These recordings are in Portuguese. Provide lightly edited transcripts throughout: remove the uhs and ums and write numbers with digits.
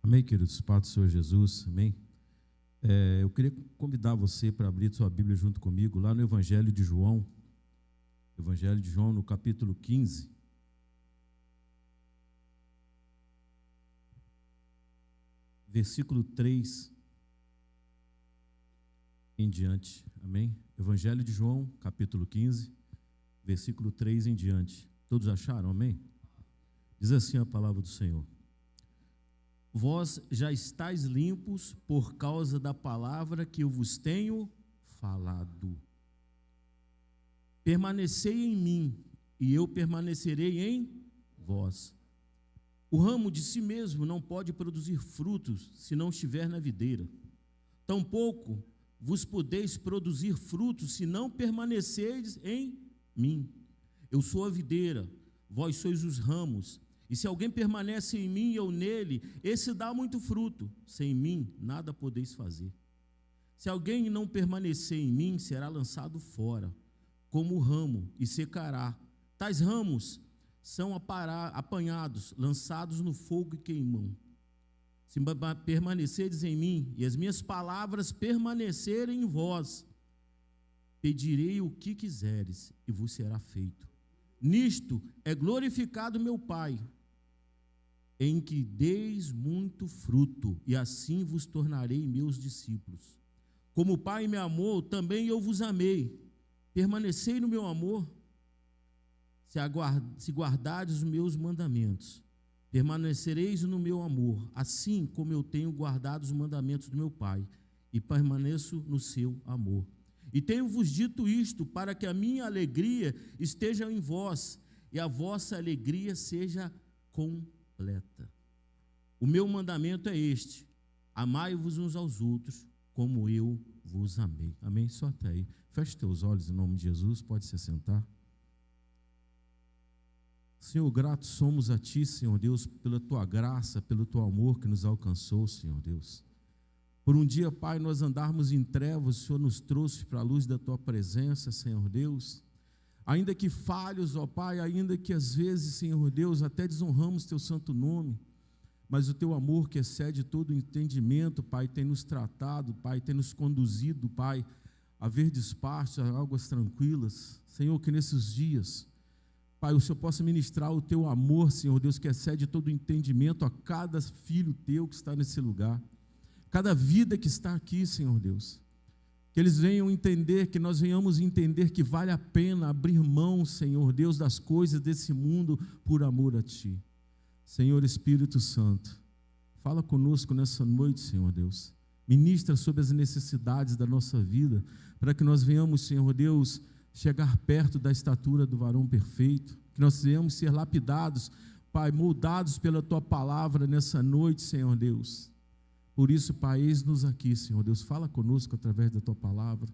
Amém, queridos? Paz do Senhor Jesus, amém? Eu queria convidar você para abrir sua Bíblia junto comigo, lá no Evangelho de João, no capítulo 15. Versículo 3 em diante, amém? Evangelho de João, capítulo 15, versículo 3 em diante. Todos acharam, amém? Diz assim a palavra do Senhor: Vós já estáis limpos por causa da palavra que eu vos tenho falado. Permanecei em mim, e eu permanecerei em vós. O ramo de si mesmo não pode produzir frutos se não estiver na videira. Tampouco vos podeis produzir frutos se não permanecerdes em mim. Eu sou a videira, vós sois os ramos. E se alguém permanece em mim e eu nele, esse dá muito fruto. Sem mim, nada podeis fazer. Se alguém não permanecer em mim, será lançado fora, como o ramo, e secará. Tais ramos são apanhados, lançados no fogo e queimam. Se permanecerdes em mim, e as minhas palavras permanecerem em vós, pedirei o que quiseres, e vos será feito. Nisto é glorificado meu Pai, em que deis muito fruto, e assim vos tornarei meus discípulos. Como o Pai me amou, também eu vos amei. Permanecei no meu amor. Se guardardes os meus mandamentos, permanecereis no meu amor, assim como eu tenho guardado os mandamentos do meu Pai, e permaneço no seu amor. E tenho-vos dito isto, para que a minha alegria esteja em vós, e a vossa alegria seja completa. O meu mandamento é este: amai-vos uns aos outros, como eu vos amei. Amém? Só até aí. Feche teus olhos em nome de Jesus, pode se sentar. Senhor, gratos somos a Ti, Senhor Deus, pela Tua graça, pelo Teu amor que nos alcançou, Senhor Deus. Por um dia, Pai, nós andarmos em trevas, o Senhor nos trouxe para a luz da Tua presença, Senhor Deus. Ainda que falhos, ó Pai, ainda que às vezes, Senhor Deus, até desonramos Teu santo nome, mas o Teu amor que excede todo o entendimento, Pai, tem nos tratado, Pai, tem nos conduzido, Pai, a verdes pastos, a águas tranquilas. Senhor, que nesses dias, Pai, o Senhor possa ministrar o Teu amor, Senhor Deus, que excede todo o entendimento a cada filho Teu que está nesse lugar, cada vida que está aqui, Senhor Deus. Que eles venham entender, que nós venhamos entender que vale a pena abrir mão, Senhor Deus, das coisas desse mundo por amor a Ti. Senhor Espírito Santo, fala conosco nessa noite, Senhor Deus. Ministra sobre as necessidades da nossa vida, para que nós venhamos, Senhor Deus, chegar perto da estatura do varão perfeito, que nós venhamos ser lapidados, Pai, moldados pela Tua palavra nessa noite, Senhor Deus. Por isso, Pai, eis-nos aqui, Senhor Deus, fala conosco através da Tua palavra.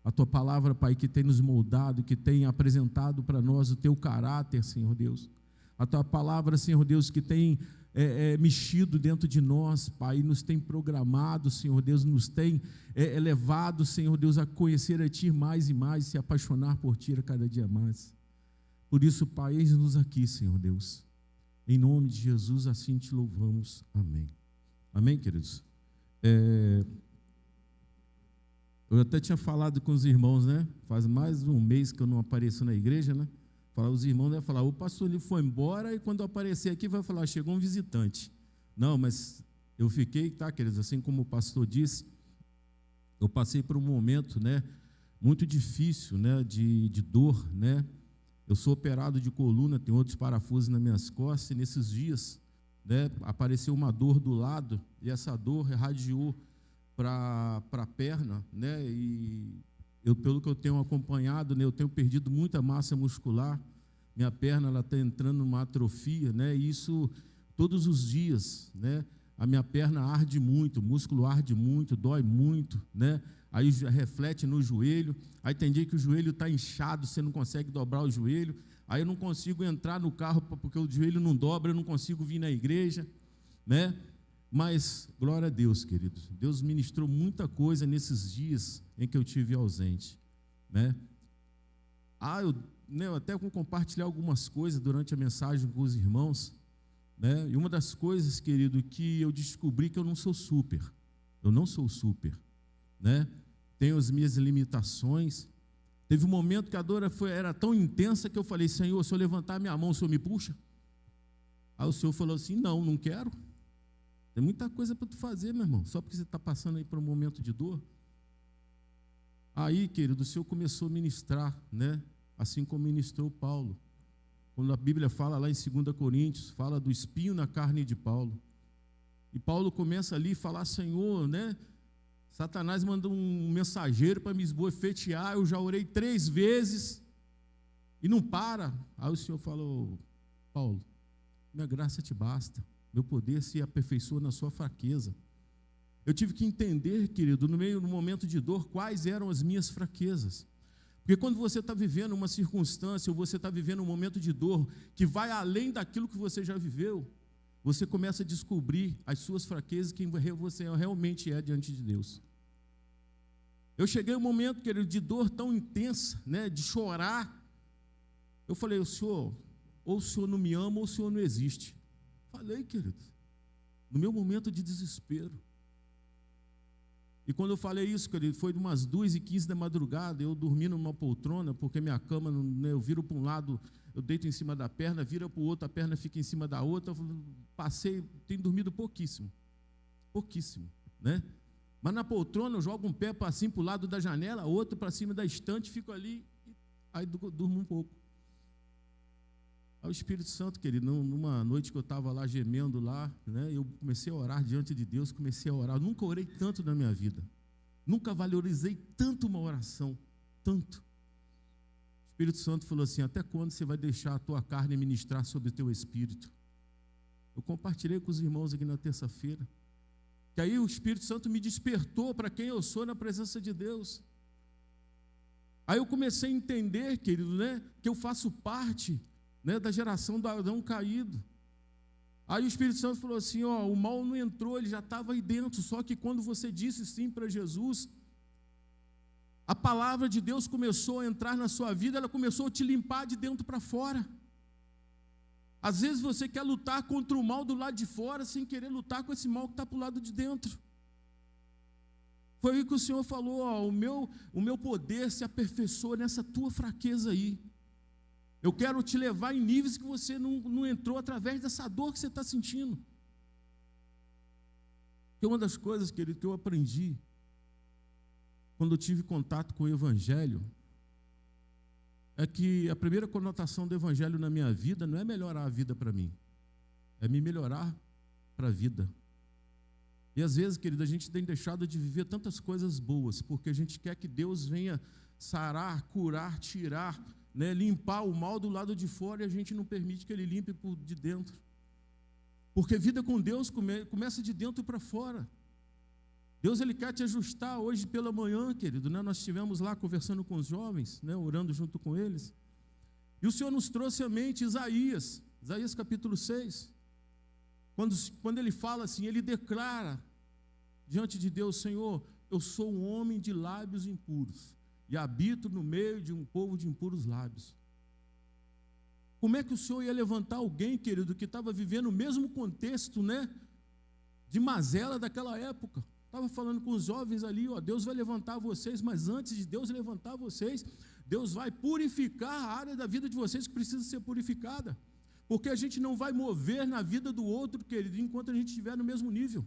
A Tua palavra, Pai, que tem nos moldado, que tem apresentado para nós o Teu caráter, Senhor Deus. A Tua palavra, Senhor Deus, que tem mexido dentro de nós, Pai, nos tem programado, Senhor Deus, nos tem levado, Senhor Deus, a conhecer a Ti mais e mais, se apaixonar por Ti a cada dia mais. Por isso, Pai, eis-nos aqui, Senhor Deus. Em nome de Jesus, assim Te louvamos. Amém. Amém, queridos? Eu até tinha falado com os irmãos, né? Faz mais de um mês que eu não apareço na igreja, né? Os irmãos devem falar, o pastor ele foi embora e quando eu aparecer aqui vai falar, chegou um visitante. Não, mas eu fiquei, tá, queridos? Assim como o pastor disse, eu passei por um momento, né, muito difícil, né, de dor, né? Eu sou operado de coluna, tenho outros parafusos nas minhas costas, e nesses dias, né, apareceu uma dor do lado, e essa dor irradiou para a perna, né, e pelo que eu tenho acompanhado, né, eu tenho perdido muita massa muscular, minha perna está entrando numa atrofia, né, e isso todos os dias, né, a minha perna arde muito, o músculo arde muito, dói muito, né, aí reflete no joelho, aí tem dia que o joelho está inchado, você não consegue dobrar o joelho, aí eu não consigo entrar no carro porque o joelho não dobra, eu não consigo vir na igreja, né? Mas, glória a Deus, queridos, Deus ministrou muita coisa nesses dias em que eu estive ausente, né? Eu até vou compartilhar algumas coisas durante a mensagem com os irmãos, né? E uma das coisas, querido, que eu descobri que eu não sou super. Eu não sou super, né? Tenho as minhas limitações. Teve um momento que a dor era tão intensa que eu falei: Senhor, se eu levantar a minha mão, o Senhor me puxa? Aí o Senhor falou assim: não quero. Tem muita coisa para tu fazer, meu irmão, só porque você está passando aí por um momento de dor. Aí, querido, o Senhor começou a ministrar, né? Assim como ministrou Paulo. Quando a Bíblia fala lá em 2 Coríntios, fala do espinho na carne de Paulo. E Paulo começa ali a falar: Senhor, né? Satanás mandou um mensageiro para me esbofetear, eu já orei 3 vezes e não para. Aí o Senhor falou: Paulo, minha graça te basta, meu poder se aperfeiçoa na sua fraqueza. Eu tive que entender, querido, no momento de dor, quais eram as minhas fraquezas. Porque quando você está vivendo uma circunstância, ou você está vivendo um momento de dor, que vai além daquilo que você já viveu, você começa a descobrir as suas fraquezas, quem você realmente é diante de Deus. Eu cheguei a um momento, querido, de dor tão intensa, né, de chorar. Eu falei: o Senhor, ou o Senhor não me ama, ou o Senhor não existe. Falei, querido, no meu momento de desespero. E quando eu falei isso, querido, foi de umas 2h15 da madrugada, eu dormi numa poltrona, porque minha cama, né, eu viro para um lado, eu deito em cima da perna, vira para o outro, a perna fica em cima da outra. Eu tenho dormido pouquíssimo, né? Mas na poltrona eu jogo um pé assim para o lado da janela, outro para cima da estante, fico ali, aí durmo um pouco. Aí o Espírito Santo, querido, numa noite que eu estava lá gemendo lá, né, eu comecei a orar diante de Deus, comecei a orar. Eu nunca orei tanto na minha vida, nunca valorizei tanto uma oração, tanto. O Espírito Santo falou assim: até quando você vai deixar a tua carne ministrar sobre o teu espírito? Eu compartilhei com os irmãos aqui na terça-feira, que aí o Espírito Santo me despertou para quem eu sou na presença de Deus. Aí eu comecei a entender, querido, né, que eu faço parte, né, da geração do Adão caído. Aí o Espírito Santo falou assim: o mal não entrou, ele já estava aí dentro, só que quando você disse sim para Jesus, a palavra de Deus começou a entrar na sua vida, ela começou a te limpar de dentro para fora. Às vezes você quer lutar contra o mal do lado de fora, sem querer lutar com esse mal que está para o lado de dentro. Foi aí que o Senhor falou: o meu poder se aperfeiçoa nessa tua fraqueza aí. Eu quero te levar em níveis que você não entrou através dessa dor que você está sentindo. Porque uma das coisas, querido, que eu aprendi quando eu tive contato com o Evangelho é que a primeira conotação do Evangelho na minha vida não é melhorar a vida para mim, é me melhorar para a vida. E às vezes, querido, a gente tem deixado de viver tantas coisas boas, porque a gente quer que Deus venha sarar, curar, tirar, né, limpar o mal do lado de fora, e a gente não permite que Ele limpe por de dentro. Porque vida com Deus começa de dentro para fora. Deus, Ele quer te ajustar. Hoje pela manhã, querido, né, nós estivemos lá conversando com os jovens, né, orando junto com eles, e o Senhor nos trouxe à mente Isaías capítulo 6, quando ele fala assim, ele declara diante de Deus: Senhor, eu sou um homem de lábios impuros, e habito no meio de um povo de impuros lábios. Como é que o Senhor ia levantar alguém, querido, que estava vivendo o mesmo contexto, né, de mazela daquela época? Estava falando com os jovens ali: Deus vai levantar vocês, mas antes de Deus levantar vocês, Deus vai purificar a área da vida de vocês que precisa ser purificada, porque a gente não vai mover na vida do outro, querido, enquanto a gente estiver no mesmo nível.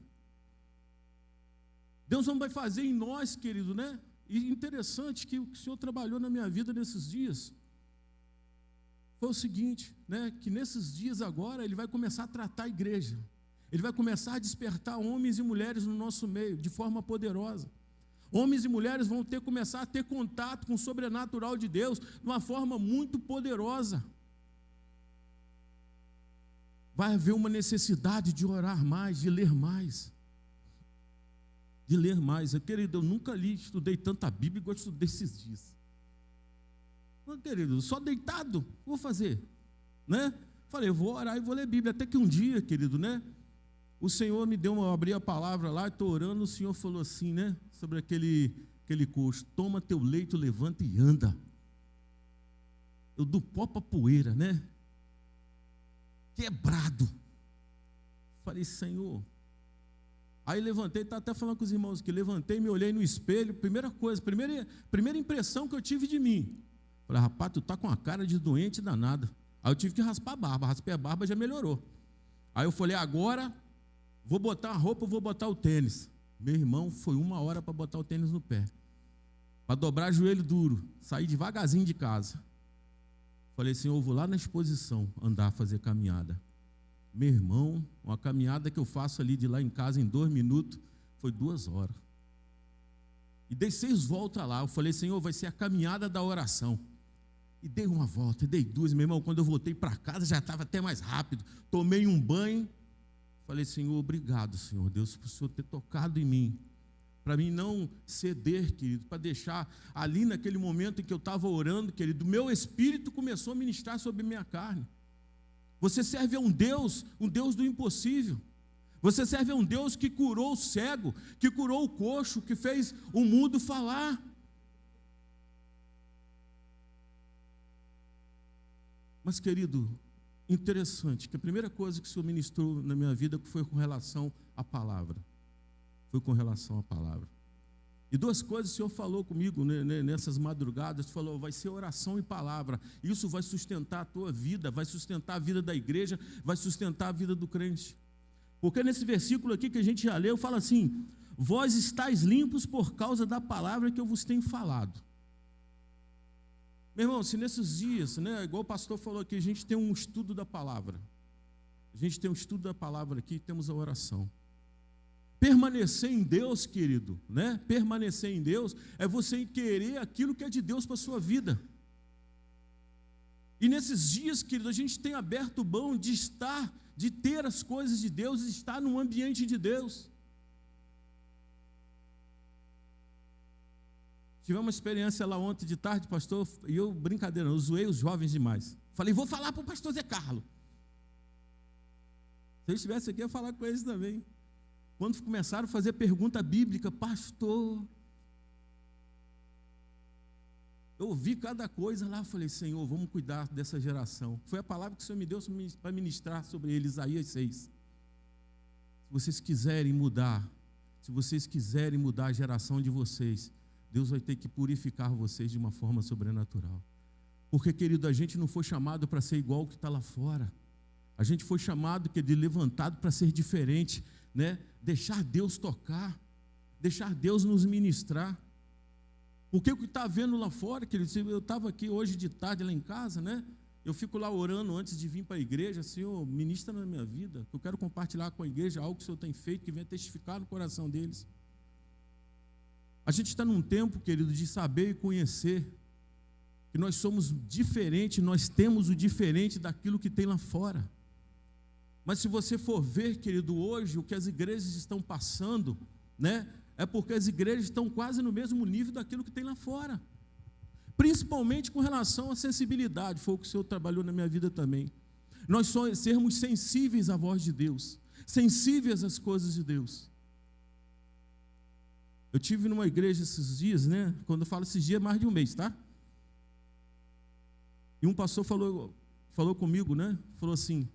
Deus não vai fazer em nós, querido, né? E interessante que o que o Senhor trabalhou na minha vida nesses dias foi o seguinte, né, que nesses dias agora Ele vai começar a tratar a igreja, Ele vai começar a despertar homens e mulheres no nosso meio de forma poderosa. Homens e mulheres vão começar a ter contato com o sobrenatural de Deus de uma forma muito poderosa. Vai haver uma necessidade de orar mais, de ler mais. Querido, eu nunca estudei tanta Bíblia igual eu estudei esses dias. Mas, querido, só deitado, vou fazer, né? Falei, eu vou orar e vou ler Bíblia, até que um dia, querido, né, o Senhor me deu eu abri a palavra lá, estou orando, o Senhor falou assim, né, sobre aquele coxo: toma teu leito, levanta e anda. Eu do pó para poeira, né, quebrado, Falei, Senhor. Aí levantei, estava até falando com os irmãos que levantei, me olhei no espelho, primeira coisa, primeira impressão que eu tive de mim. Falei, rapaz, tu tá com a cara de doente danada. Aí eu tive que raspar a barba, raspei a barba, já melhorou. Aí eu falei, agora vou botar a roupa, vou botar o tênis. Meu irmão, foi 1 hora para botar o tênis no pé. Para dobrar joelho duro, sair devagarzinho de casa. Falei, Senhor, eu vou lá na exposição andar, fazer caminhada. Meu irmão, uma caminhada que eu faço ali de lá em casa em 2 minutos, foi 2 horas. E dei 6 voltas lá. Eu falei, Senhor, vai ser a caminhada da oração. E dei 1 volta, e dei 2. Meu irmão, quando eu voltei para casa, já estava até mais rápido. Tomei um banho. Falei, Senhor, obrigado, Senhor Deus, por o Senhor ter tocado em mim. Para mim não ceder, querido, para deixar ali naquele momento em que eu estava orando, querido, meu espírito começou a ministrar sobre minha carne. Você serve a um Deus do impossível. Você serve a um Deus que curou o cego, que curou o coxo, que fez o mudo falar. Mas, querido, interessante, que a primeira coisa que o Senhor ministrou na minha vida foi com relação à palavra. Foi com relação à palavra. E 2 coisas o Senhor falou comigo nessas madrugadas, falou, vai ser oração e palavra, isso vai sustentar a tua vida, vai sustentar a vida da igreja, vai sustentar a vida do crente, porque nesse versículo aqui que a gente já leu, fala assim, vós estáis limpos por causa da palavra que eu vos tenho falado. Meu irmão, se nesses dias, igual o pastor falou aqui, a gente tem um estudo da palavra, aqui, temos a oração. Permanecer em Deus, querido, permanecer em Deus é você querer aquilo que é de Deus para a sua vida. E nesses dias, querido, a gente tem aberto mão de ter as coisas de Deus, de estar num ambiente de Deus. Tivemos uma experiência lá ontem de tarde, pastor, e eu, brincadeira, eu zoei os jovens demais. Falei, vou falar para o pastor Zé Carlos. Se eu estivesse aqui, eu ia falar com eles também. Quando começaram a fazer pergunta bíblica, pastor, eu ouvi cada coisa lá, falei, Senhor, vamos cuidar dessa geração. Foi a palavra que o Senhor me deu para ministrar sobre ele, Isaías 6. Se vocês quiserem mudar a geração de vocês, Deus vai ter que purificar vocês de uma forma sobrenatural. Porque, querido, a gente não foi chamado para ser igual ao que está lá fora. A gente foi chamado, levantado para ser diferente, deixar Deus tocar, deixar Deus nos ministrar. Porque o que está vendo lá fora, querido, eu estava aqui hoje de tarde lá em casa, eu fico lá orando antes de vir para a igreja, Senhor, ministra na minha vida, eu quero compartilhar com a igreja algo que o Senhor tem feito, que venha testificar no coração deles. A gente está num tempo, querido, de saber e conhecer que nós somos diferentes, nós temos o diferente daquilo que tem lá fora. Mas se você for ver, querido, hoje o que as igrejas estão passando, é porque as igrejas estão quase no mesmo nível daquilo que tem lá fora. Principalmente com relação à sensibilidade, foi o que o Senhor trabalhou na minha vida também. Nós sermos sensíveis à voz de Deus, sensíveis às coisas de Deus. Eu tive numa igreja esses dias, quando eu falo esses dias, mais de um mês, tá? E um pastor falou comigo, falou assim,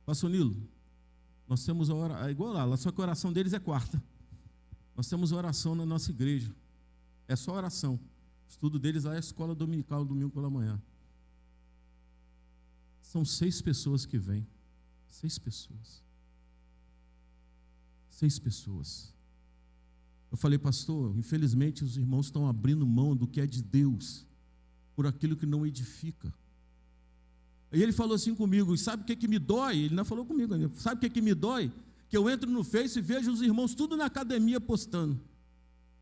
pastor Nilo, nós temos a oração, igual lá, só que a oração deles é quarta. Nós temos oração na nossa igreja, é só oração. O estudo deles lá é a escola dominical, domingo pela manhã. São 6 pessoas que vêm, 6 pessoas. 6 pessoas. Eu falei, pastor, infelizmente os irmãos estão abrindo mão do que é de Deus, por aquilo que não edifica. E ele falou assim comigo, sabe o que me dói? Ele não falou comigo ainda, sabe o que me dói? Que eu entro no Face e vejo os irmãos tudo na academia postando.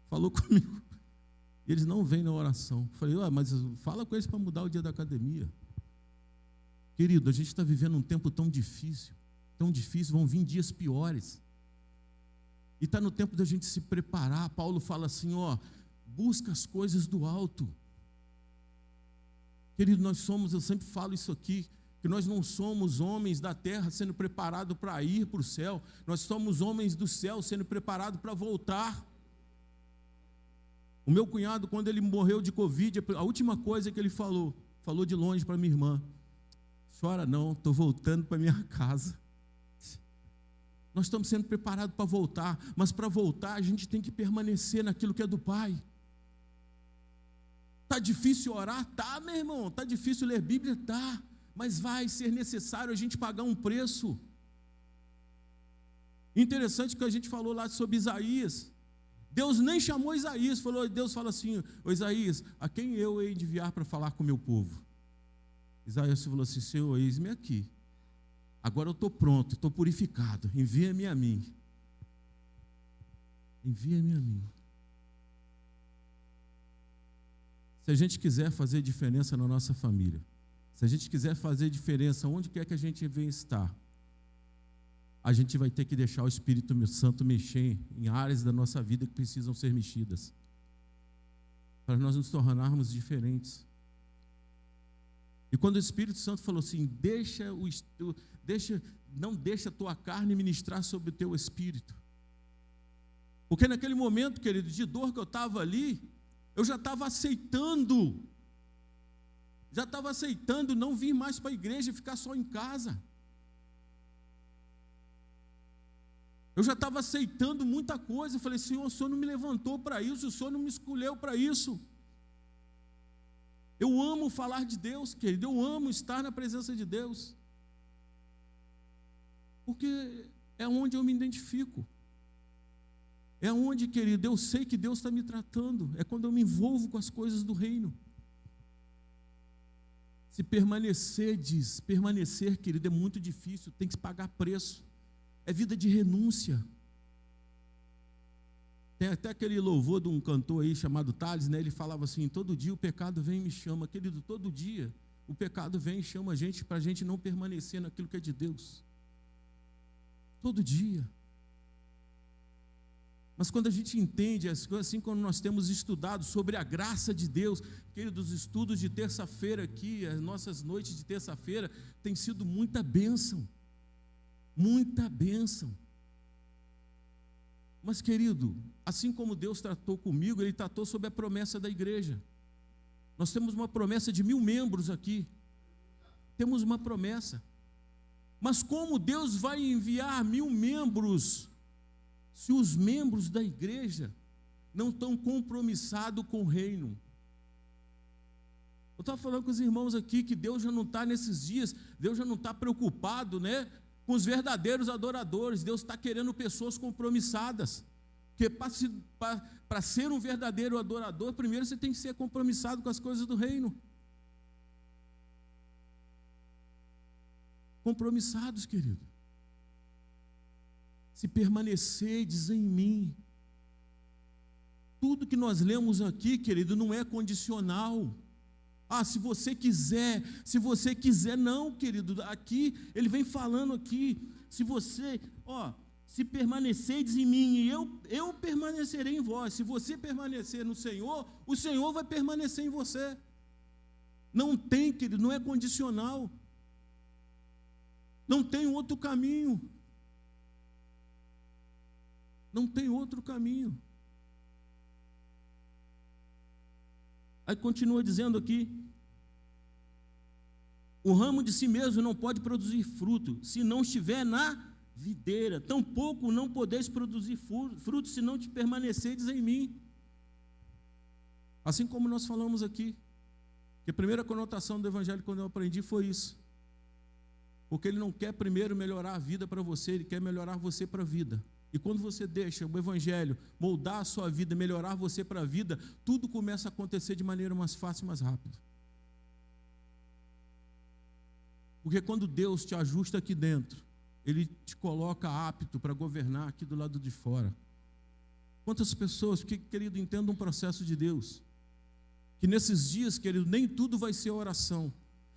Falou comigo. E eles não vêm na oração. Eu falei, mas fala com eles para mudar o dia da academia. Querido, a gente está vivendo um tempo tão difícil, vão vir dias piores. E está no tempo da gente se preparar. Paulo fala assim, busca as coisas do alto. Querido, eu sempre falo isso aqui, que nós não somos homens da terra sendo preparados para ir para o céu, nós somos homens do céu sendo preparados para voltar. O meu cunhado, quando ele morreu de Covid, a última coisa que ele falou de longe para minha irmã, Chora não, estou voltando para minha casa. Nós estamos sendo preparados para voltar, mas para voltar a gente tem que permanecer naquilo que é do Pai. Está difícil orar? Tá, meu irmão. Está difícil ler Bíblia? Tá. Mas vai ser necessário a gente pagar um preço. Interessante que a gente falou lá sobre Isaías. Deus nem chamou Isaías. Deus fala assim: ô Isaías, a quem eu hei de enviar para falar com o meu povo? Isaías falou assim: Senhor, eis-me aqui. Agora eu estou pronto, estou purificado. Envia-me a mim. Envia-me a mim. Se a gente quiser fazer diferença na nossa família, se a gente quiser fazer diferença onde quer que a gente venha estar, a gente vai ter que deixar o Espírito Santo mexer em áreas da nossa vida que precisam ser mexidas, para nós nos tornarmos diferentes. E quando o Espírito Santo falou assim: não deixa a tua carne ministrar sobre o teu espírito, porque naquele momento, querido, de dor que eu estava ali, eu já estava aceitando não vir mais para a igreja e ficar só em casa. Eu já estava aceitando muita coisa. Eu falei: Senhor, o Senhor não me levantou para isso, o Senhor não me escolheu para isso. Eu amo falar de Deus, querido, eu amo estar na presença de Deus, porque é onde eu me identifico. É onde, querido, eu sei que Deus está me tratando. É quando eu me envolvo com as coisas do reino. Se permanecer, querido, é muito difícil, tem que se pagar preço. É vida de renúncia. Tem até aquele louvor de um cantor aí chamado Thales, né? Ele falava assim: todo dia o pecado vem e me chama. Querido, todo dia o pecado vem e chama a gente para a gente não permanecer naquilo que é de Deus. Todo dia. Mas quando a gente entende as coisas, assim como nós temos estudado sobre a graça de Deus, queridos, os estudos de terça-feira aqui, as nossas noites de terça-feira, tem sido muita bênção. Muita bênção. Mas, querido, assim como Deus tratou comigo, Ele tratou sobre a promessa da igreja. Nós temos uma promessa de 1000 membros aqui. Temos uma promessa. Mas como Deus vai enviar 1000 membros, se os membros da igreja não estão compromissados com o reino? Eu estava falando com os irmãos aqui que Deus já não está nesses dias, Deus já não está preocupado, né, com os verdadeiros adoradores. Deus está querendo pessoas compromissadas, porque para ser um verdadeiro adorador, primeiro você tem que ser compromissado com as coisas do reino. Compromissados, querido. Se permanecerdes em mim. Tudo que nós lemos aqui, querido, não é condicional. Ah, se você quiser, não, querido. Aqui, ele vem falando aqui, se permanecerdes em mim e eu permanecerei em vós. Se você permanecer no Senhor, o Senhor vai permanecer em você. Não tem, querido, não é condicional. Não tem outro caminho. Não tem outro caminho. Aí continua dizendo aqui: o ramo de si mesmo não pode produzir fruto se não estiver na videira, tampouco não podeis produzir fruto se não te permanecerdes em mim. Assim como nós falamos aqui, que a primeira conotação do evangelho quando eu aprendi foi isso, porque ele não quer primeiro melhorar a vida para você, ele quer melhorar você para a vida. E quando você deixa o evangelho moldar a sua vida, melhorar você para a vida, tudo começa a acontecer de maneira mais fácil e mais rápido. Porque quando Deus te ajusta aqui dentro, Ele te coloca apto para governar aqui do lado de fora. Quantas pessoas, querido, entendam um processo de Deus, que nesses dias, querido, nem tudo vai ser oração,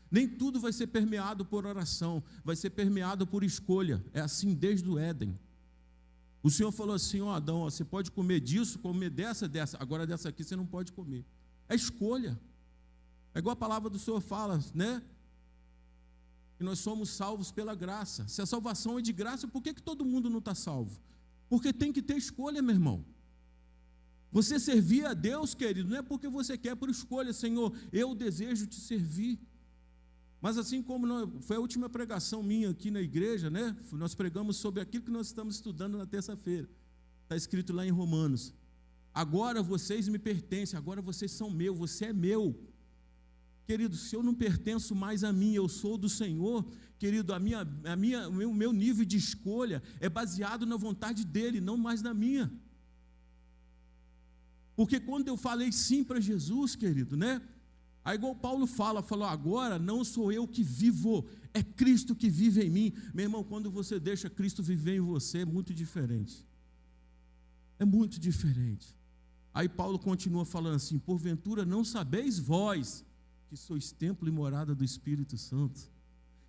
nem tudo vai ser permeado por oração, vai ser permeado por escolha. É assim desde o Éden. O Senhor falou assim: ó Adão, você pode comer disso, comer dessa, agora dessa aqui você não pode comer. É escolha. É igual a palavra do Senhor fala, né? Que nós somos salvos pela graça. Se a salvação é de graça, por que todo mundo não está salvo? Porque tem que ter escolha, meu irmão. Você servir a Deus, querido, não é porque você quer, por escolha. Senhor, eu desejo te servir. Mas assim como foi a última pregação minha aqui na igreja, né? Nós pregamos sobre aquilo que nós estamos estudando na terça-feira. Está escrito lá em Romanos. Agora vocês me pertencem, agora vocês são meu, você é meu. Querido, se eu não pertenço mais a mim, eu sou do Senhor, querido, o meu nível de escolha é baseado na vontade dEle, não mais na minha. Porque quando eu falei sim para Jesus, querido, né? Aí igual Paulo falou, agora não sou eu que vivo, é Cristo que vive em mim. Meu irmão, quando você deixa Cristo viver em você, é muito diferente. É muito diferente. Aí Paulo continua falando assim, porventura não sabeis vós, que sois templo e morada do Espírito Santo.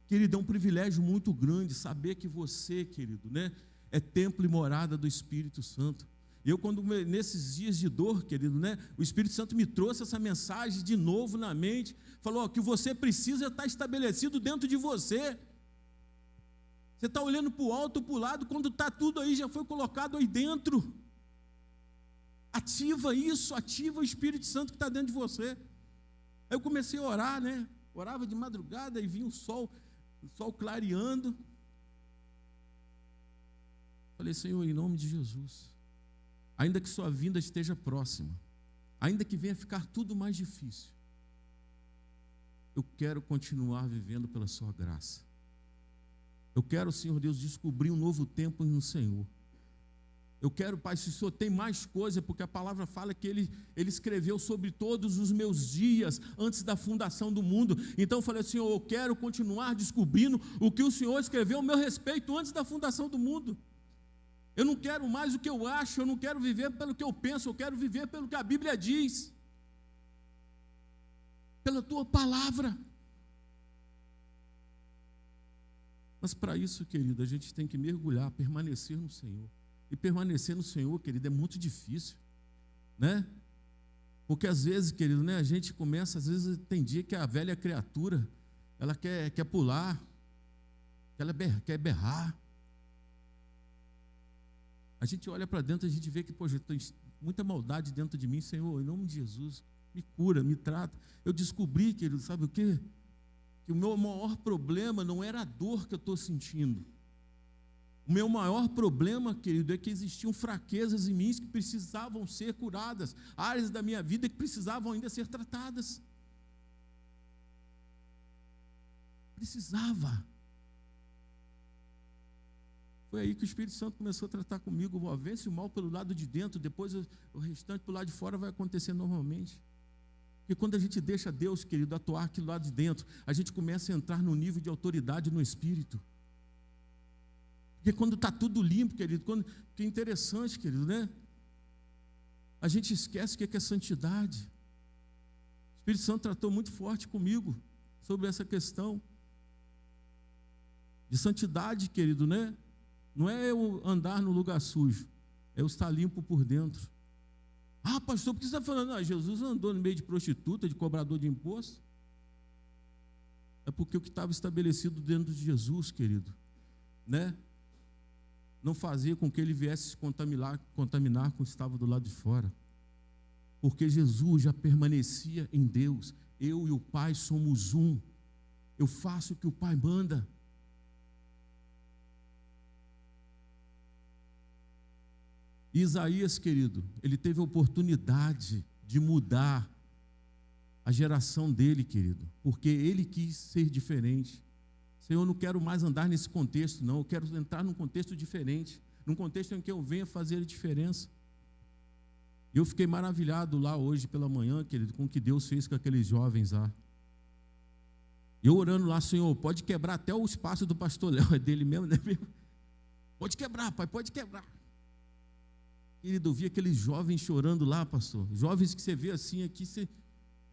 Querido, é um privilégio muito grande saber que você, querido, né, é templo e morada do Espírito Santo. Eu, quando nesses dias de dor, querido, né, o Espírito Santo me trouxe essa mensagem de novo na mente, falou que você precisa estar estabelecido dentro de você. Você está olhando para o alto, para o lado, quando está tudo aí, já foi colocado aí dentro. Ativa isso, ativa o Espírito Santo que está dentro de você. Aí eu comecei a orar, né? Orava de madrugada e vinha o sol clareando. Falei, Senhor, em nome de Jesus, ainda que sua vinda esteja próxima, ainda que venha ficar tudo mais difícil, eu quero continuar vivendo pela sua graça. Eu quero, Senhor Deus, descobrir um novo tempo no Senhor. Eu quero, Pai, se o Senhor tem mais coisa, porque a palavra fala que Ele escreveu sobre todos os meus dias antes da fundação do mundo. Então eu falei, Senhor, eu quero continuar descobrindo o que o Senhor escreveu ao meu respeito antes da fundação do mundo. Eu não quero mais o que eu acho, eu não quero viver pelo que eu penso, eu quero viver pelo que a Bíblia diz. Pela Tua palavra. Mas para isso, querido, a gente tem que mergulhar, permanecer no Senhor. E permanecer no Senhor, querido, é muito difícil, né? Porque às vezes, querido, né, a gente começa, às vezes tem dia que a velha criatura, ela quer pular, ela quer berrar. A gente olha para dentro e a gente vê que, poxa, tem muita maldade dentro de mim, Senhor, em nome de Jesus, me cura, me trata. Eu descobri, querido, sabe o quê? Que o meu maior problema não era a dor que eu estou sentindo. O meu maior problema, querido, é que existiam fraquezas em mim que precisavam ser curadas, áreas da minha vida que precisavam ainda ser tratadas. Precisava. Foi aí que o Espírito Santo começou a tratar comigo, vence o mal pelo lado de dentro, depois o restante pelo lado de fora vai acontecer normalmente. Porque quando a gente deixa Deus, querido, atuar aqui do lado de dentro, a gente começa a entrar no nível de autoridade no Espírito. Porque quando está tudo limpo, querido, que é interessante, querido, né? A gente esquece o que é santidade. O Espírito Santo tratou muito forte comigo sobre essa questão de santidade, querido, né? Não é eu andar no lugar sujo, é eu estar limpo por dentro. Ah, pastor, por que você está falando? Ah, Jesus andou no meio de prostituta, de cobrador de imposto. É porque o que estava estabelecido dentro de Jesus, querido, né? Não fazia com que ele viesse se contaminar com o que estava do lado de fora. Porque Jesus já permanecia em Deus. Eu e o Pai somos um. Eu faço o que o Pai manda. Isaías, querido, ele teve a oportunidade de mudar a geração dele, querido, porque ele quis ser diferente. Senhor, eu não quero mais andar nesse contexto, não. Eu quero entrar num contexto diferente, num contexto em que eu venha fazer a diferença. E eu fiquei maravilhado lá hoje pela manhã, querido, com o que Deus fez com aqueles jovens lá. Eu orando lá, Senhor, pode quebrar até o espaço do pastor Léo, é dele mesmo, né? Pode quebrar, Pai, pode quebrar. Querido, eu vi aqueles jovens chorando lá, pastor. Jovens que você vê assim aqui, eu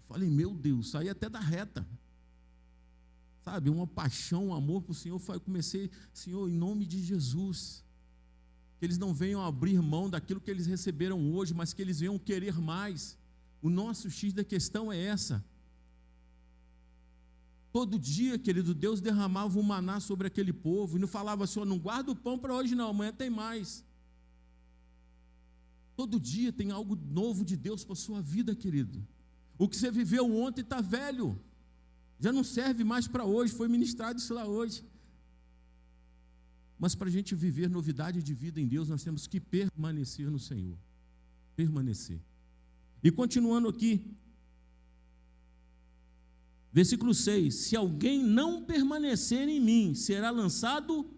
falei, meu Deus, saí até da reta. Sabe, uma paixão, um amor para o Senhor. Eu comecei, Senhor, em nome de Jesus, que eles não venham abrir mão daquilo que eles receberam hoje, mas que eles venham querer mais. O nosso X da questão é essa. Todo dia, querido, Deus derramava um maná sobre aquele povo e não falava, Senhor, não guarda o pão para hoje não, amanhã tem mais. Todo dia tem algo novo de Deus para a sua vida, querido. O que você viveu ontem está velho. Já não serve mais para hoje, foi ministrado isso lá hoje. Mas para a gente viver novidade de vida em Deus, nós temos que permanecer no Senhor. Permanecer. E continuando aqui, versículo 6: se alguém não permanecer em mim, será lançado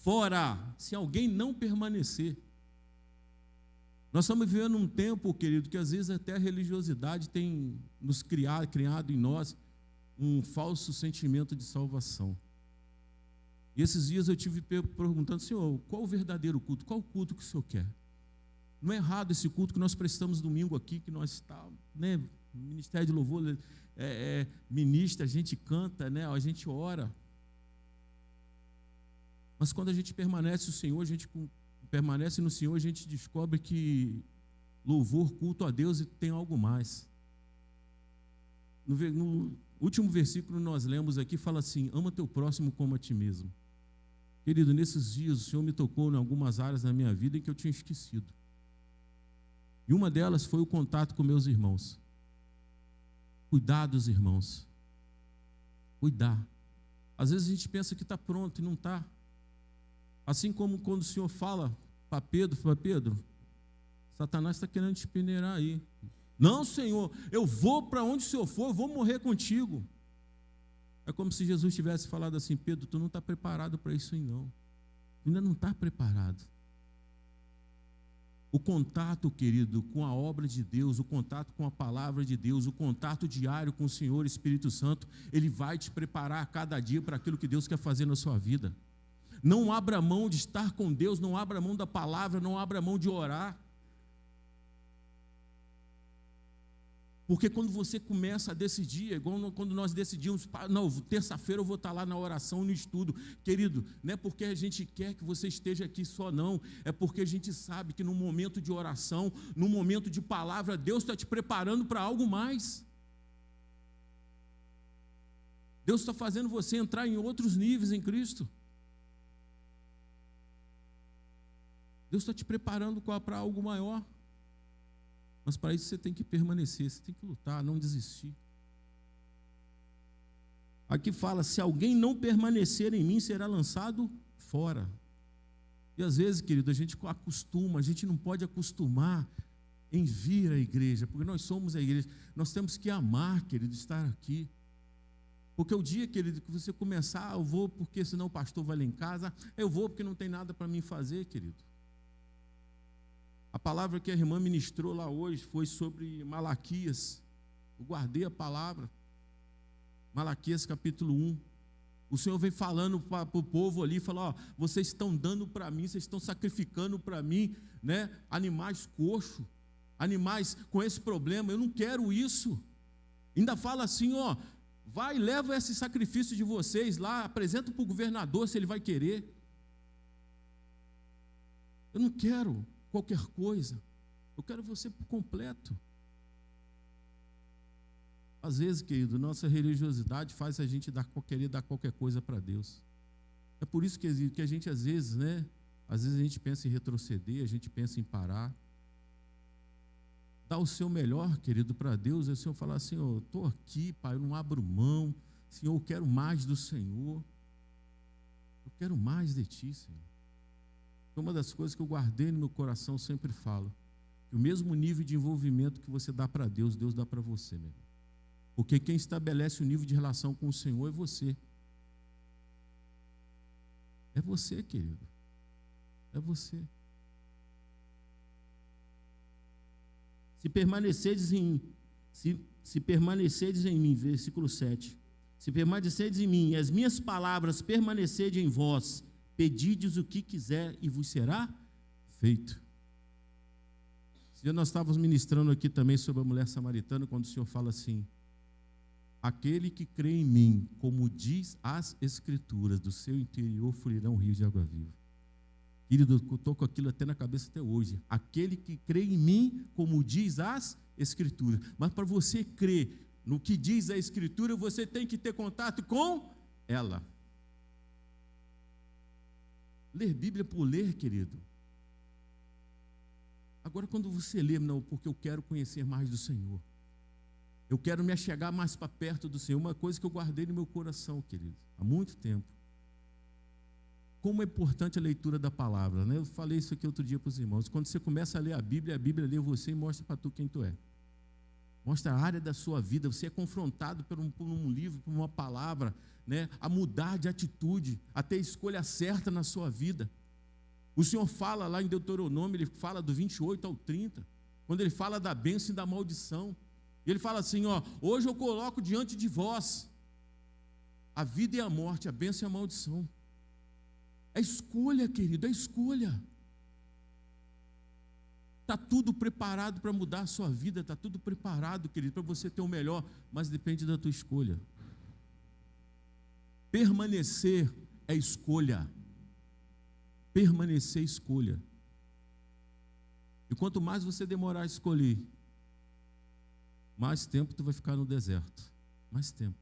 fora. Se alguém não permanecer. Nós estamos vivendo um tempo, querido, que às vezes até a religiosidade tem nos criado em nós um falso sentimento de salvação. E esses dias eu tive perguntando, Senhor, qual o verdadeiro culto? Qual o culto que o Senhor quer? Não é errado esse culto que nós prestamos domingo aqui, que nós estamos, né? Ministério de Louvor, ministra, a gente canta, né? A gente ora. Mas quando a gente permanece no Senhor, permanece no Senhor, a gente descobre que louvor, culto a Deus tem algo mais. No último versículo nós lemos aqui, fala assim: ama teu próximo como a ti mesmo. Querido, nesses dias o Senhor me tocou em algumas áreas da minha vida em que eu tinha esquecido. E uma delas foi o contato com meus irmãos. Cuidar dos irmãos. Cuidar. Às vezes a gente pensa que está pronto e não está. Assim como quando o Senhor fala para Pedro, Satanás está querendo te peneirar aí. Não, Senhor, eu vou para onde o Senhor for, eu vou morrer contigo. É como se Jesus tivesse falado assim: Pedro, tu não está preparado para isso aí não. Tu ainda não está preparado. O contato, querido, com a obra de Deus, o contato com a palavra de Deus, o contato diário com o Senhor Espírito Santo, ele vai te preparar a cada dia para aquilo que Deus quer fazer na sua vida. Não abra mão de estar com Deus, não abra mão da palavra, não abra mão de orar. Porque quando você começa a decidir, é igual quando nós decidimos, não, terça-feira eu vou estar lá na oração, no estudo. Querido, não é porque a gente quer que você esteja aqui só não, é porque a gente sabe que no momento de oração, no momento de palavra, Deus está te preparando para algo mais. Deus está fazendo você entrar em outros níveis em Cristo. Deus está te preparando para algo maior. Mas para isso você tem que permanecer, você tem que lutar, não desistir. Aqui fala: se alguém não permanecer em mim, será lançado fora. E às vezes, querido, a gente acostuma, a gente não pode acostumar em vir à igreja, porque nós somos a igreja. Nós temos que amar, querido, estar aqui. Porque o dia, querido, que você começar, eu vou porque senão o pastor vai lá em casa, eu vou porque não tem nada para mim fazer, querido. A palavra que a irmã ministrou lá hoje foi sobre Malaquias. Eu guardei a palavra. Malaquias capítulo 1. O Senhor vem falando para o povo ali, falou: ó, vocês estão dando para mim, vocês estão sacrificando para mim, né, animais coxos, animais com esse problema, eu não quero isso. Ainda fala assim, ó, vai, leva esse sacrifício de vocês lá, apresenta para o governador se ele vai querer. Eu não quero qualquer coisa, eu quero você por completo. Às vezes, querido, nossa religiosidade faz a gente querer dar qualquer coisa para Deus. É por isso que a gente às vezes, né? Às vezes a gente pensa em retroceder, a gente pensa em parar. Dá o seu melhor, querido, para Deus, e o Senhor falar assim: eu estou aqui, Pai, eu não abro mão, Senhor, eu quero mais do Senhor. Eu quero mais de Ti, Senhor. Uma das coisas que eu guardei no meu coração, sempre falo, que o mesmo nível de envolvimento que você dá para Deus, Deus dá para você, meu irmão. Porque quem estabelece o nível de relação com o Senhor é você. É você, querido. É você. Se permanecerdes em mim, versículo 7. Se permanecerdes em mim e as minhas palavras permanecerem em vós, pedides o que quiser e vos será feito. Esse dia nós estávamos ministrando aqui também sobre a mulher samaritana, quando o Senhor fala assim: aquele que crê em mim, como diz as Escrituras, do seu interior fluirão rios de água viva. Querido, eu estou com aquilo até na cabeça até hoje. Aquele que crê em mim, como diz as Escrituras. Mas para você crer no que diz a Escritura, você tem que ter contato com ela. Ler Bíblia por ler, querido. Agora, quando você lê, não, porque eu quero conhecer mais do Senhor. Eu quero me achegar mais para perto do Senhor. Uma coisa que eu guardei no meu coração, querido, há muito tempo. Como é importante a leitura da palavra, né? Eu falei isso aqui outro dia para os irmãos. Quando você começa a ler a Bíblia lê você e mostra para tu quem tu é. Mostra a área da sua vida. Você é confrontado por um livro, por uma palavra, né? A mudar de atitude, a ter a escolha certa na sua vida. O Senhor fala lá em Deuteronômio, ele fala do 28 ao 30, quando ele fala da bênção e da maldição. Ele fala assim, ó, hoje eu coloco diante de vós a vida e a morte, a bênção e a maldição. É escolha, querido, é escolha. Está tudo preparado para mudar a sua vida, está tudo preparado, querido, para você ter o melhor, mas depende da tua escolha. Permanecer é escolha. Permanecer é escolha. E quanto mais você demorar a escolher, mais tempo tu vai ficar no deserto. Mais tempo.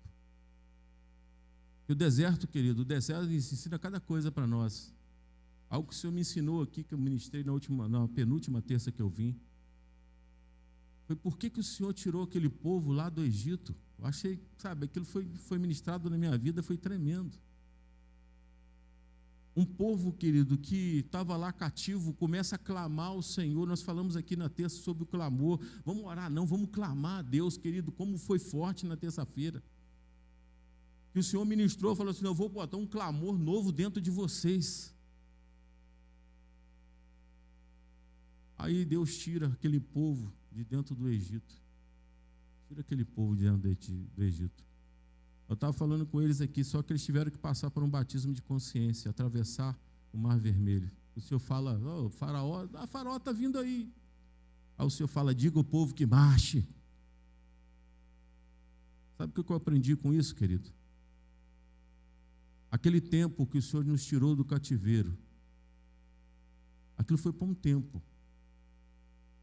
E o deserto, querido, o deserto ensina cada coisa para nós. Algo que o Senhor me ensinou aqui, que eu ministrei na penúltima terça que eu vim, foi por que o Senhor tirou aquele povo lá do Egito. Eu achei, sabe, aquilo foi ministrado na minha vida, foi tremendo. Um povo, querido, que estava lá cativo, começa a clamar ao Senhor. Nós falamos aqui na terça sobre o clamor. Vamos orar, não, vamos clamar a Deus, querido, como foi forte na terça-feira. Que o Senhor ministrou, falou assim, eu vou botar um clamor novo dentro de vocês. Aí Deus tira aquele povo de dentro do Egito. Tira aquele povo de dentro do Egito. Eu estava falando com eles aqui, só que eles tiveram que passar por um batismo de consciência, atravessar o Mar Vermelho. O Senhor fala, o faraó está vindo aí. Aí o Senhor fala, diga ao povo que marche. Sabe o que eu aprendi com isso, querido? Aquele tempo que o Senhor nos tirou do cativeiro, aquilo foi por um tempo.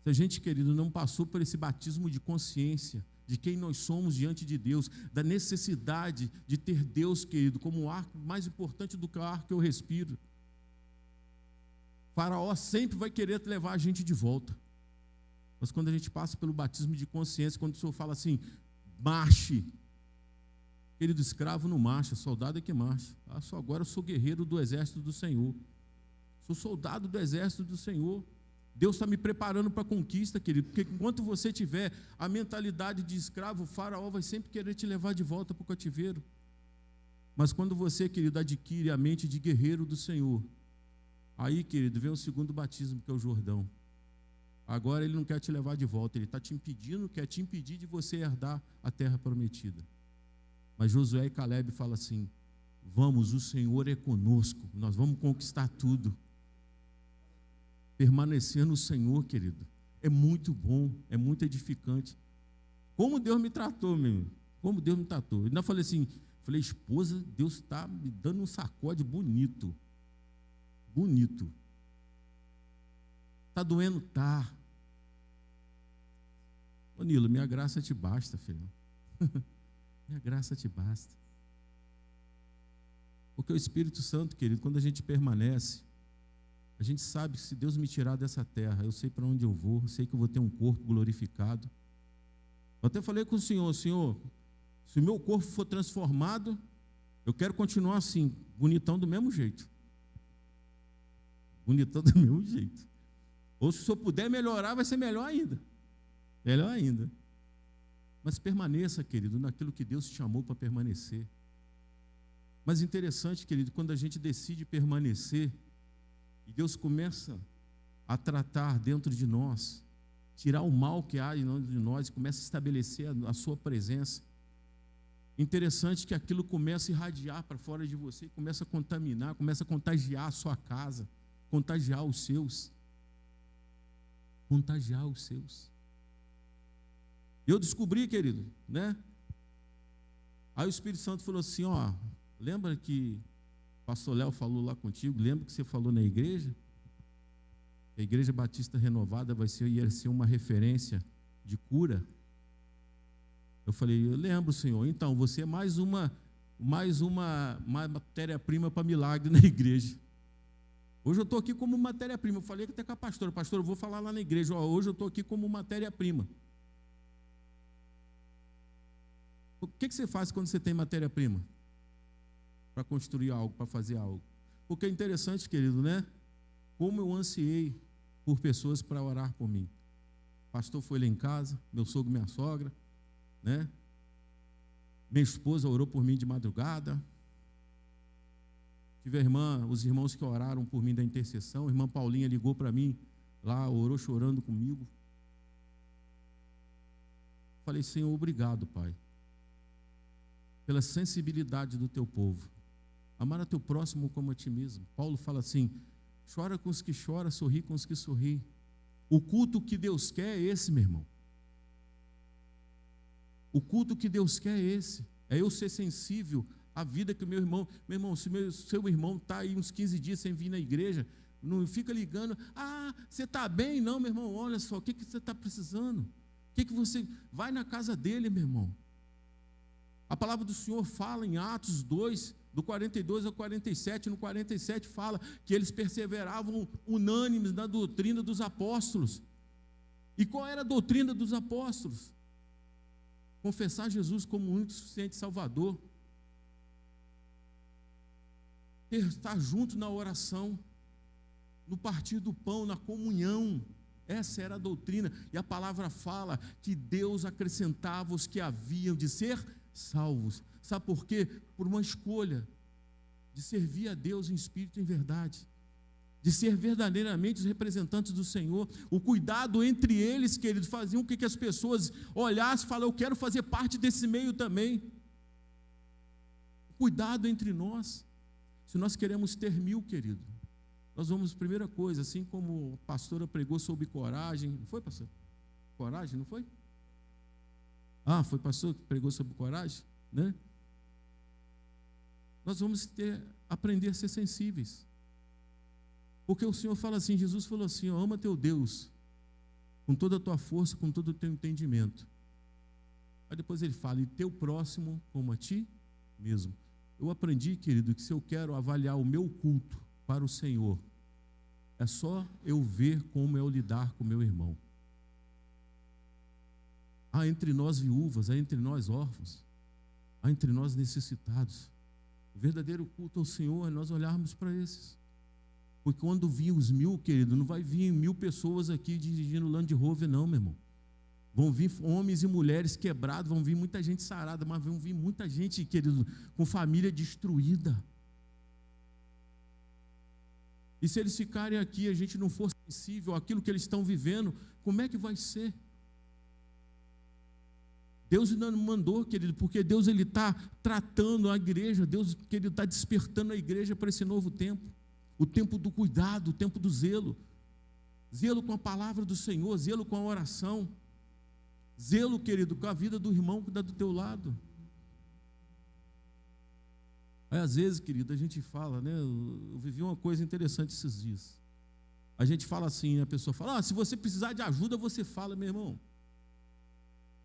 Se a gente, querido, não passou por esse batismo de consciência, de quem nós somos diante de Deus, da necessidade de ter Deus, querido, como o ar mais importante do que o ar que eu respiro. O faraó sempre vai querer levar a gente de volta. Mas quando a gente passa pelo batismo de consciência, quando o Senhor fala assim, marche. Querido, escravo não marcha, soldado é que marcha. Agora eu sou guerreiro do exército do Senhor. Sou soldado do exército do Senhor. Deus está me preparando para a conquista, querido, porque enquanto você tiver a mentalidade de escravo, o faraó vai sempre querer te levar de volta para o cativeiro. Mas quando você, querido, adquire a mente de guerreiro do Senhor, aí, querido, vem o segundo batismo, que é o Jordão. Agora ele não quer te levar de volta, ele está te impedindo, quer te impedir de você herdar a terra prometida. Mas Josué e Caleb falam assim, vamos, o Senhor é conosco, nós vamos conquistar tudo. Permanecer no Senhor, querido, é muito bom, é muito edificante. Como Deus me tratou, meu irmão, como Deus me tratou. Eu ainda falei assim, esposa, Deus está me dando um sacode bonito. Bonito. Está doendo? Tá. Ô Nilo, minha graça te basta, filho. Minha graça te basta. Porque o Espírito Santo, querido, quando a gente permanece, a gente sabe que se Deus me tirar dessa terra, eu sei para onde eu vou, eu sei que eu vou ter um corpo glorificado. Eu até falei com o Senhor, Senhor, se o meu corpo for transformado, eu quero continuar assim, bonitão do mesmo jeito. Bonitão do mesmo jeito. Ou se o Senhor puder melhorar, vai ser melhor ainda. Melhor ainda. Mas permaneça, querido, naquilo que Deus te chamou para permanecer. Mas interessante, querido, quando a gente decide permanecer, e Deus começa a tratar dentro de nós, tirar o mal que há dentro de nós, e começa a estabelecer a sua presença. Interessante que aquilo começa a irradiar para fora de você, começa a contaminar, começa a contagiar a sua casa, contagiar os seus. Contagiar os seus. Eu descobri, querido, né? Aí o Espírito Santo falou assim, ó, lembra que o pastor Léo falou lá contigo, lembra que você falou na igreja? A Igreja Batista Renovada ia ser uma referência de cura. Eu falei, eu lembro, Senhor, então você é mais uma matéria-prima para milagre na igreja. Hoje eu estou aqui como matéria-prima. Eu falei até com a pastora, eu vou falar lá na igreja, ó, hoje eu estou aqui como matéria-prima. O que você faz quando você tem matéria-prima? Para construir algo, para fazer algo. Porque é interessante, querido, né? Como eu ansiei por pessoas para orar por mim. O pastor foi lá em casa, meu sogro e minha sogra, né? Minha esposa orou por mim de madrugada. Tive os irmãos que oraram por mim da intercessão. A irmã Paulinha ligou para mim lá, orou chorando comigo. Falei, Senhor, obrigado, Pai, pela sensibilidade do teu povo. Amar a teu próximo como a ti mesmo. Paulo fala assim, chora com os que choram, sorri com os que sorri. O culto que Deus quer é esse, meu irmão. O culto que Deus quer é esse. É eu ser sensível à vida que o meu irmão, se seu irmão está aí uns 15 dias sem vir na igreja, não fica ligando, você está bem? Não, meu irmão, olha só, o que você está precisando? O que você, vai na casa dele, meu irmão. A palavra do Senhor fala em Atos 2, do 42 ao 47, no 47 fala que eles perseveravam unânimes na doutrina dos apóstolos. E qual era a doutrina dos apóstolos? Confessar Jesus como único e suficiente Salvador. Estar junto na oração, no partir do pão, na comunhão. Essa era a doutrina. E a palavra fala que Deus acrescentava os que haviam de ser salvos. Sabe por quê? Por uma escolha de servir a Deus em espírito e em verdade, de ser verdadeiramente os representantes do Senhor. O cuidado entre eles, queridos, faziam com que as pessoas olhassem e falassem, eu quero fazer parte desse meio também. O cuidado entre nós. Se nós queremos ter 1000, querido, nós vamos, primeira coisa, assim como a pastora pregou sobre coragem, não foi, pastor? Coragem, não foi? Foi pastor que pregou sobre coragem, né? Nós vamos aprender a ser sensíveis. Porque o Senhor fala assim, Jesus falou assim, ama teu Deus com toda a tua força, com todo o teu entendimento. Aí depois ele fala, e teu próximo como a ti mesmo. Eu aprendi, querido, que se eu quero avaliar o meu culto para o Senhor, é só eu ver como eu lidar com o meu irmão. Há entre nós viúvas, há entre nós órfãos, há entre nós necessitados. O verdadeiro culto ao Senhor é nós olharmos para esses. Porque quando vir os 1000, querido, não vai vir 1000 pessoas aqui dirigindo Land Rover, não, meu irmão. Vão vir homens e mulheres quebrados, vão vir muita gente sarada, mas vão vir muita gente, querido, com família destruída. E se eles ficarem aqui e a gente não for sensível àquilo que eles estão vivendo, como é que vai ser? Deus ainda não mandou, querido, porque Deus está tratando a igreja, Deus, querido, está despertando a igreja para esse novo tempo. O tempo do cuidado, o tempo do zelo. Zelo com a palavra do Senhor, zelo com a oração. Zelo, querido, com a vida do irmão que está do teu lado. Aí, às vezes, querido, a gente fala, né? Eu vivi uma coisa interessante esses dias. A gente fala assim, a pessoa fala, se você precisar de ajuda, você fala, meu irmão.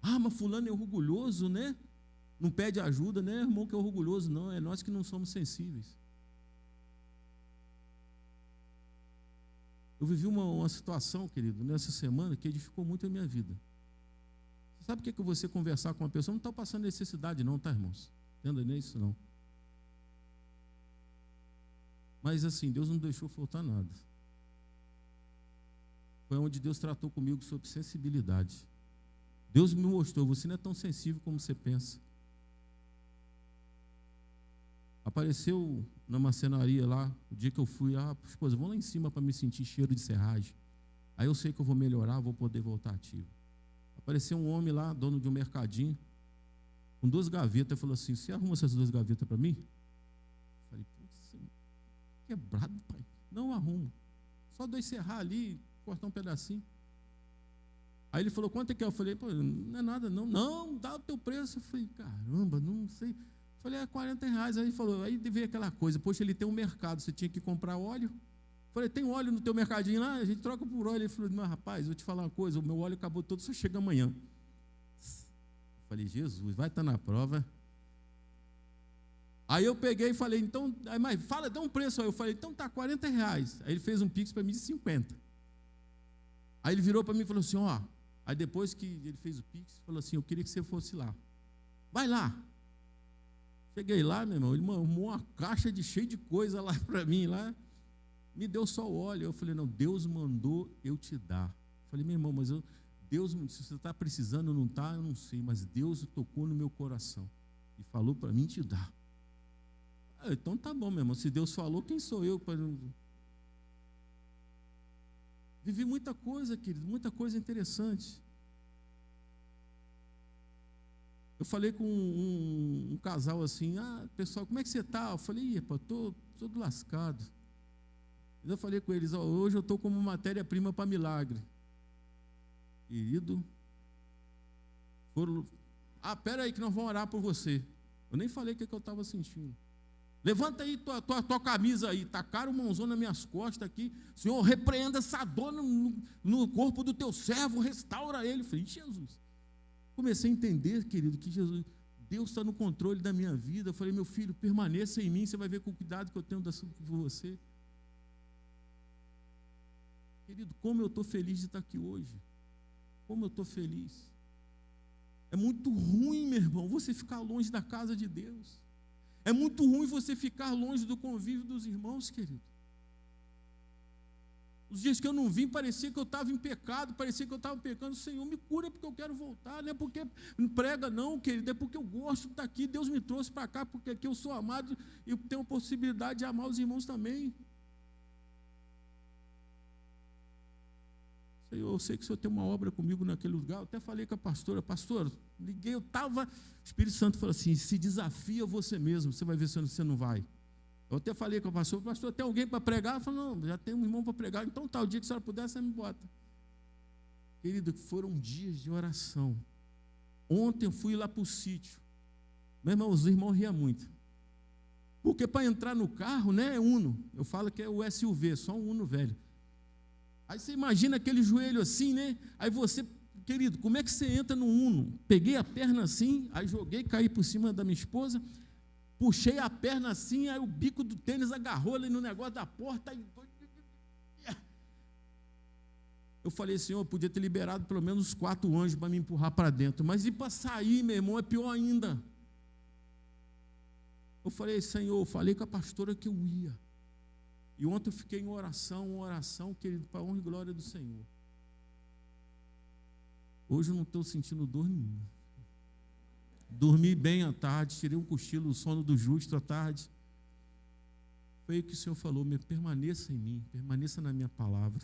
Mas fulano é orgulhoso, né? Não pede ajuda, né, irmão, que é orgulhoso, não. É nós que não somos sensíveis. Eu vivi uma situação, querido, nessa semana que edificou muito a minha vida. Você sabe o que é que você conversar com uma pessoa? Não está passando necessidade não, tá, irmãos? Entenda nisso, não. Mas assim, Deus não deixou faltar nada. Foi onde Deus tratou comigo sobre sensibilidade. Deus me mostrou, você não é tão sensível como você pensa. Apareceu na marcenaria lá, o dia que eu fui, esposa, vamos lá em cima para me sentir cheiro de serragem. Aí eu sei que eu vou melhorar, vou poder voltar ativo. Apareceu um homem lá, dono de um mercadinho, com 2 gavetas, falou assim, você arruma essas 2 gavetas para mim? Eu falei, putz, quebrado, pai. Não arrumo. Só 2 serrar ali, cortar um pedacinho. Aí ele falou, quanto é que é? Eu falei, não é nada não. Não, dá o teu preço. Eu falei, caramba, não sei. Eu falei, R$40. Aí ele falou, aí veio aquela coisa, poxa, ele tem um mercado, você tinha que comprar óleo. Eu falei, tem óleo no teu mercadinho lá? A gente troca por óleo. Ele falou, mas rapaz, vou te falar uma coisa, o meu óleo acabou todo, só chega amanhã. Eu falei, Jesus, vai estar na prova. Aí eu peguei e falei, então, mas fala, dá um preço aí. Eu falei, então tá R$40. Aí ele fez um pix para mim de 50. Aí ele virou para mim e falou assim, aí depois que ele fez o pix, falou assim, eu queria que você fosse lá. vai lá. Cheguei lá, meu irmão, ele arrumou uma caixa cheia de coisa lá para mim, lá, me deu só o óleo. Eu falei, não, Deus mandou eu te dar. Eu falei, meu irmão, mas Deus, se você está precisando, não está, eu não sei, mas Deus tocou no meu coração e falou para mim te dar. Então tá bom, meu irmão, se Deus falou, quem sou eu para... Vivi muita coisa, querido, muita coisa interessante. Eu falei com um casal assim, pessoal, como é que você está? Eu falei, estou todo lascado. Eu falei com eles, hoje eu estou como matéria-prima para milagre. Querido, espera aí que nós vamos orar por você. Eu nem falei o que eu estava sentindo. Levanta aí tua camisa aí, tacaram uma mãozona nas minhas costas aqui. Senhor, repreenda essa dor no corpo do teu servo, restaura ele. Eu falei, Jesus. Comecei a entender, querido, que Deus está no controle da minha vida. Eu falei, meu filho, permaneça em mim, você vai ver com o cuidado que eu tenho por você. Querido, como eu estou feliz de estar aqui hoje. Como eu estou feliz. É muito ruim, meu irmão, você ficar longe da casa de Deus. É muito ruim você ficar longe do convívio dos irmãos, querido. Os dias que eu não vim, parecia que eu estava em pecado, parecia que eu estava pecando. Senhor, me cura porque eu quero voltar. Não é porque prega não, querido, é porque eu gosto de estar aqui. Deus me trouxe para cá porque aqui eu sou amado e tenho a possibilidade de amar os irmãos também. Senhor, eu sei que o Senhor tem uma obra comigo naquele lugar. Eu até falei com a pastora, liguei, eu estava... O Espírito Santo falou assim, se desafia você mesmo, você vai ver se você não vai. Eu até falei com a pastora, pastor, tem alguém para pregar? Ela falou, não, já tem um irmão para pregar, então tá, o dia que a senhora puder, você me bota. Querido, foram dias de oração. Ontem eu fui lá para o sítio. Meu irmão, os irmãos riam muito. Porque para entrar no carro, né, é Uno. Eu falo que é o SUV, só um Uno velho. Aí você imagina aquele joelho assim, né? Aí você, querido, como é que você entra no Uno? Peguei a perna assim, aí joguei, caí por cima da minha esposa, puxei a perna assim, aí o bico do tênis agarrou ali no negócio da porta. Aí... Eu falei, Senhor, eu podia ter liberado pelo menos uns 4 anjos para me empurrar para dentro, mas e para sair, meu irmão, é pior ainda. Eu falei, Senhor, eu falei com a pastora que eu ia. E ontem eu fiquei em oração, querido, para a honra e glória do Senhor. Hoje eu não estou sentindo dor nenhuma. Dormi bem à tarde, tirei um cochilo, o sono do justo à tarde. Foi o que o Senhor falou, permaneça em mim, permaneça na minha palavra.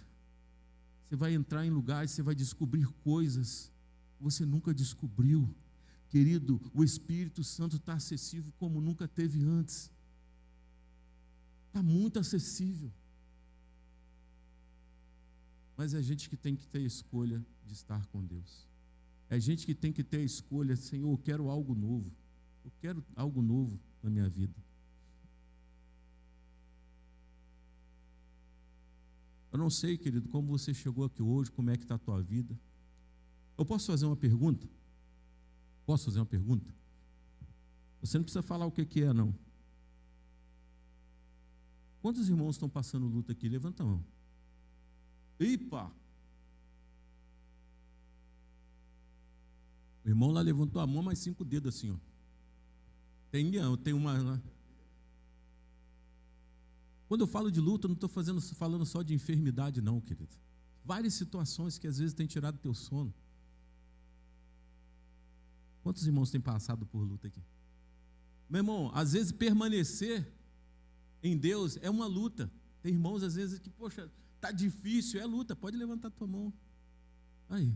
Você vai entrar em lugares, você vai descobrir coisas que você nunca descobriu. Querido, o Espírito Santo está acessível como nunca teve antes. Está muito acessível. Mas é a gente que tem que ter a escolha de estar com Deus. É a gente que tem que ter a escolha, Senhor, eu quero algo novo. Eu quero algo novo na minha vida. Eu não sei, querido, como você chegou aqui hoje, como é que está a tua vida. Eu posso fazer uma pergunta? Posso fazer uma pergunta? Você não precisa falar o que é, não. Quantos irmãos estão passando luta aqui? Levanta a mão. Ipa! O irmão lá levantou a mão, mais 5 dedos assim, ó. Tem uma... Quando eu falo de luta, eu não estou falando só de enfermidade, não, querido. Várias situações que às vezes têm tirado teu sono. Quantos irmãos têm passado por luta aqui? Meu irmão, às vezes permanecer em Deus é uma luta. Tem irmãos às vezes que, poxa, está difícil, é luta. Pode levantar a tua mão. Aí.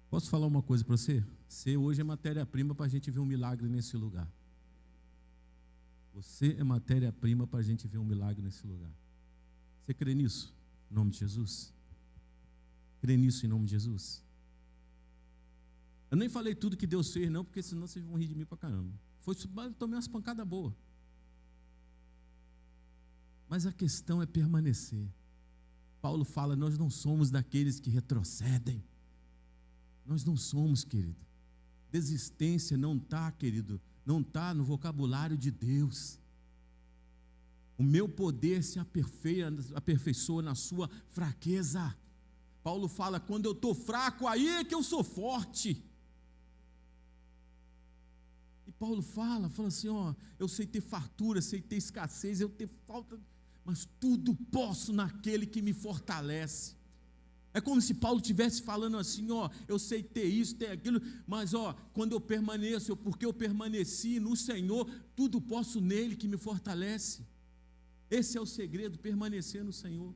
Posso falar uma coisa para você? Você hoje é matéria-prima para a gente ver um milagre nesse lugar. Você é matéria-prima para a gente ver um milagre nesse lugar. Você crê nisso? Em nome de Jesus? Crê nisso em nome de Jesus? Eu nem falei tudo que Deus fez, não, porque senão vocês vão rir de mim para caramba. Eu tomei umas pancadas boas. Mas a questão é permanecer. Paulo fala, nós não somos daqueles que retrocedem. Nós não somos, querido. Desistência não está, querido, não está no vocabulário de Deus. O meu poder se aperfeiçoa na sua fraqueza. Paulo fala, quando eu estou fraco, aí é que eu sou forte. Paulo fala assim, eu sei ter fartura, sei ter escassez, eu ter falta, mas tudo posso naquele que me fortalece. É como se Paulo estivesse falando assim, eu sei ter isso, ter aquilo, mas quando eu permaneço, porque eu permaneci no Senhor, tudo posso nele que me fortalece. Esse é o segredo, permanecer no Senhor.